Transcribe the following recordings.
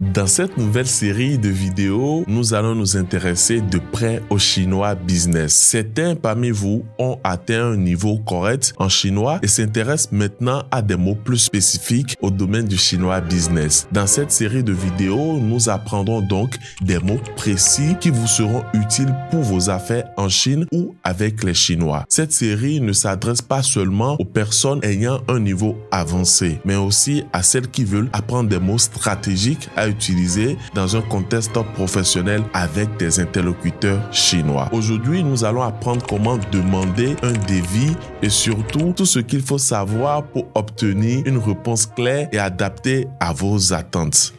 Dans cette nouvelle série de vidéos, nous allons nous intéresser de près au chinois business. Certains parmi vous ont atteint un niveau correct en chinois et s'intéressent maintenant à des mots plus spécifiques au domaine du chinois business. Dans cette série de vidéos, nous apprendrons donc des mots précis qui vous seront utiles pour vos affaires en Chine ou avec les Chinois. Cette série ne s'adresse pas seulement aux personnes ayant un niveau avancé, mais aussi à celles qui veulent apprendre des mots stratégiques à utiliser dans un contexte professionnel avec des interlocuteurs chinois. Aujourd'hui, nous allons apprendre comment demander un devis et surtout tout ce qu'il faut savoir pour obtenir une réponse claire et adaptée à vos attentes.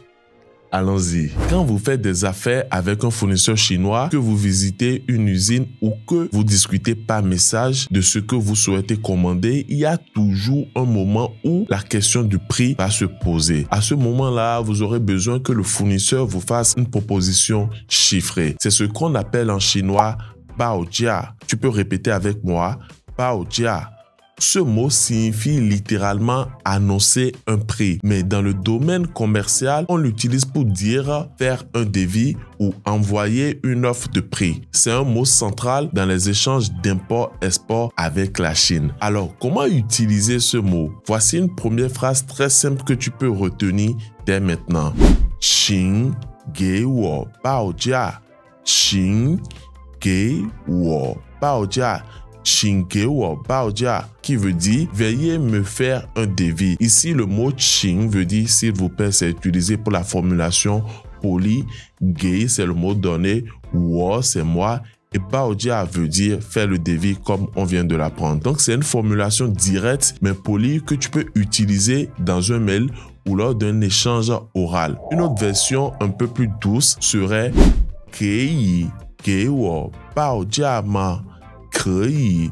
Allons-y. Quand vous faites des affaires avec un fournisseur chinois, que vous visitez une usine ou que vous discutez par message de ce que vous souhaitez commander, il y a toujours un moment où la question du prix va se poser. À ce moment-là, vous aurez besoin que le fournisseur vous fasse une proposition chiffrée. C'est ce qu'on appelle en chinois baojia. Tu peux répéter avec moi, baojia. Ce mot signifie littéralement annoncer un prix, mais dans le domaine commercial, on l'utilise pour dire faire un devis ou envoyer une offre de prix. C'est un mot central dans les échanges d'import-export avec la Chine. Alors, comment utiliser ce mot? Voici une première phrase très simple que tu peux retenir dès maintenant. Xin ge wo baojia. Xin ge wo baojia. Qui veut dire veuillez me faire un devis. Ici, le mot Ching veut dire s'il vous plaît, c'est utilisé pour la formulation polie. Gay, c'est le mot donné. Wo, c'est moi. Et baojia veut dire faire le devis comme on vient de l'apprendre. Donc, c'est une formulation directe mais polie que tu peux utiliser dans un mail ou lors d'un échange oral. Une autre version un peu plus douce serait Kei ge wo baojia ma. 可以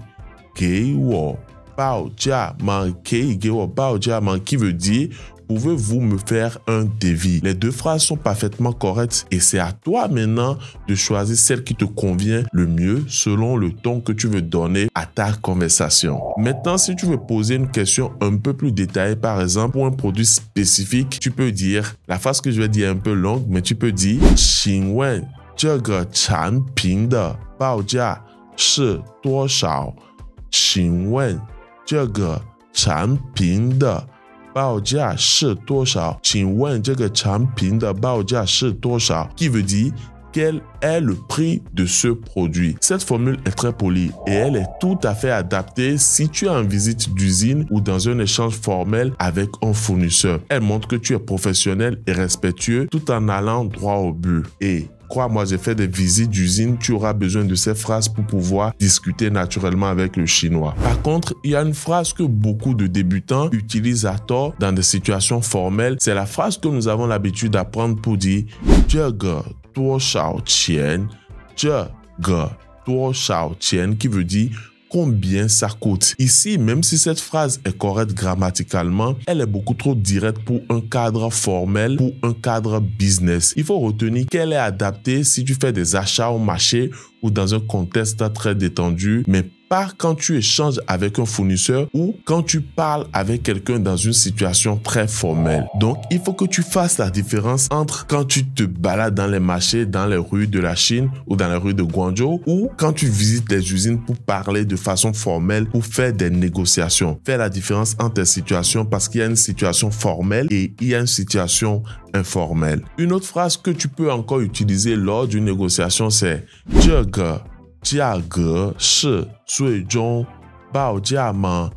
给我报价吗? Qui veut dire pouvez-vous me faire un devis? Les deux phrases sont parfaitement correctes et c'est à toi maintenant de choisir celle qui te convient le mieux selon le ton que tu veux donner à ta conversation. Maintenant, si tu veux poser une question un peu plus détaillée, par exemple pour un produit spécifique, tu peux dire, la phrase que je vais dire est un peu longue, mais tu peux dire 请问这个产品的报价是多少？请问这个产品的报价是多少？请问这个产品的报价是多少？ Qui veut dire quel est le prix de ce produit? Cette formule est très polie et elle est tout à fait adaptée si tu es en visite d'usine ou dans un échange formel avec un fournisseur. Elle montre que tu es professionnel et respectueux tout en allant droit au but. Et crois-moi, j'ai fait des visites d'usine, tu auras besoin de ces phrases pour pouvoir discuter naturellement avec le chinois. Par contre, il y a une phrase que beaucoup de débutants utilisent à tort dans des situations formelles. C'est la phrase que nous avons l'habitude d'apprendre pour dire « 这个多少钱？ 这个多少钱？ qui veut dire combien ça coûte. Ici, même si cette phrase est correcte grammaticalement, elle est beaucoup trop directe pour un cadre formel, pour un cadre business. Il faut retenir qu'elle est adaptée si tu fais des achats au marché ou dans un contexte très détendu, mais pas quand tu échanges avec un fournisseur ou quand tu parles avec quelqu'un dans une situation très formelle. Donc, il faut que tu fasses la différence entre quand tu te balades dans les marchés, dans les rues de la Chine ou dans les rues de Guangzhou ou quand tu visites les usines pour parler de façon formelle ou faire des négociations. Fais la différence entre les situations parce qu'il y a une situation formelle et il y a une situation informelle. Une autre phrase que tu peux encore utiliser lors d'une négociation, c'est « 这个价格是最终报价吗？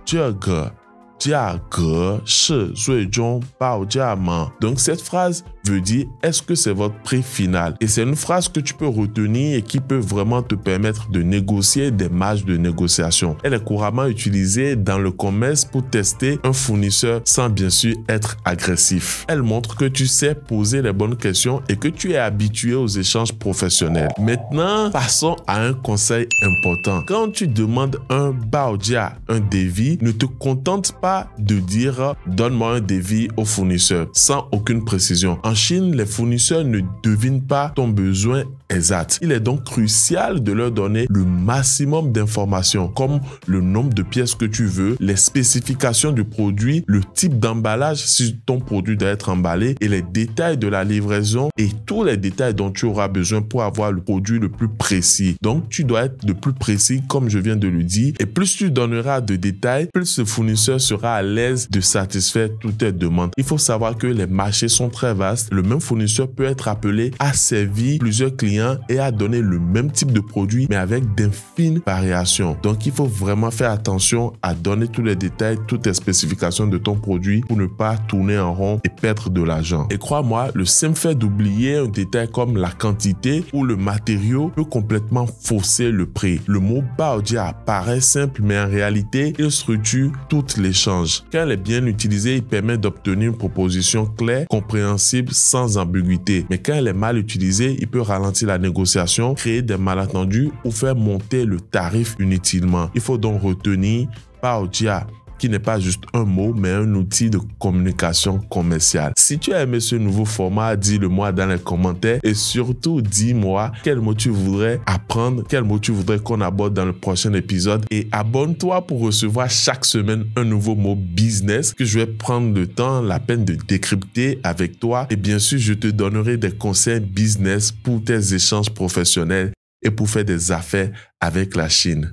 这个价格是最终报价吗? » Donc cette phrase veut dire est-ce que c'est votre prix final? Et c'est une phrase que tu peux retenir et qui peut vraiment te permettre de négocier des marges de négociation. Elle est couramment utilisée dans le commerce pour tester un fournisseur sans bien sûr être agressif. Elle montre que tu sais poser les bonnes questions et que tu es habitué aux échanges professionnels. Maintenant, passons à un conseil important. Quand tu demandes un baojia, un devis, ne te contente pas de dire « donne-moi un devis au fournisseur » sans aucune précision. En Chine, les fournisseurs ne devinent pas ton besoin exact. Il est donc crucial de leur donner le maximum d'informations comme le nombre de pièces que tu veux, les spécifications du produit, le type d'emballage si ton produit doit être emballé et les détails de la livraison et tous les détails dont tu auras besoin pour avoir le produit le plus précis. Donc, tu dois être le plus précis comme je viens de le dire et plus tu donneras de détails, plus ce fournisseur sera à l'aise de satisfaire toutes tes demandes. Il faut savoir que les marchés sont très vastes. Le même fournisseur peut être appelé à servir plusieurs clients et à donner le même type de produit mais avec d'infimes variations. Donc, il faut vraiment faire attention à donner tous les détails, toutes les spécifications de ton produit pour ne pas tourner en rond et perdre de l'argent. Et crois-moi, le simple fait d'oublier un détail comme la quantité ou le matériau peut complètement fausser le prix. Le mot bas order paraît simple, mais en réalité, il structure tout l'échange. Quand il est bien utilisé, il permet d'obtenir une proposition claire, compréhensible, sans ambiguïté. Mais quand il est mal utilisé, il peut ralentir la négociation, créer des malentendus ou faire monter le tarif inutilement. Il faut donc retenir bas order, qui n'est pas juste un mot, mais un outil de communication commerciale. Si tu as aimé ce nouveau format, dis-le-moi dans les commentaires et surtout dis-moi quel mot tu voudrais apprendre, quel mot tu voudrais qu'on aborde dans le prochain épisode et abonne-toi pour recevoir chaque semaine un nouveau mot business que je vais prendre le temps, la peine de décrypter avec toi et bien sûr, je te donnerai des conseils business pour tes échanges professionnels et pour faire des affaires avec la Chine.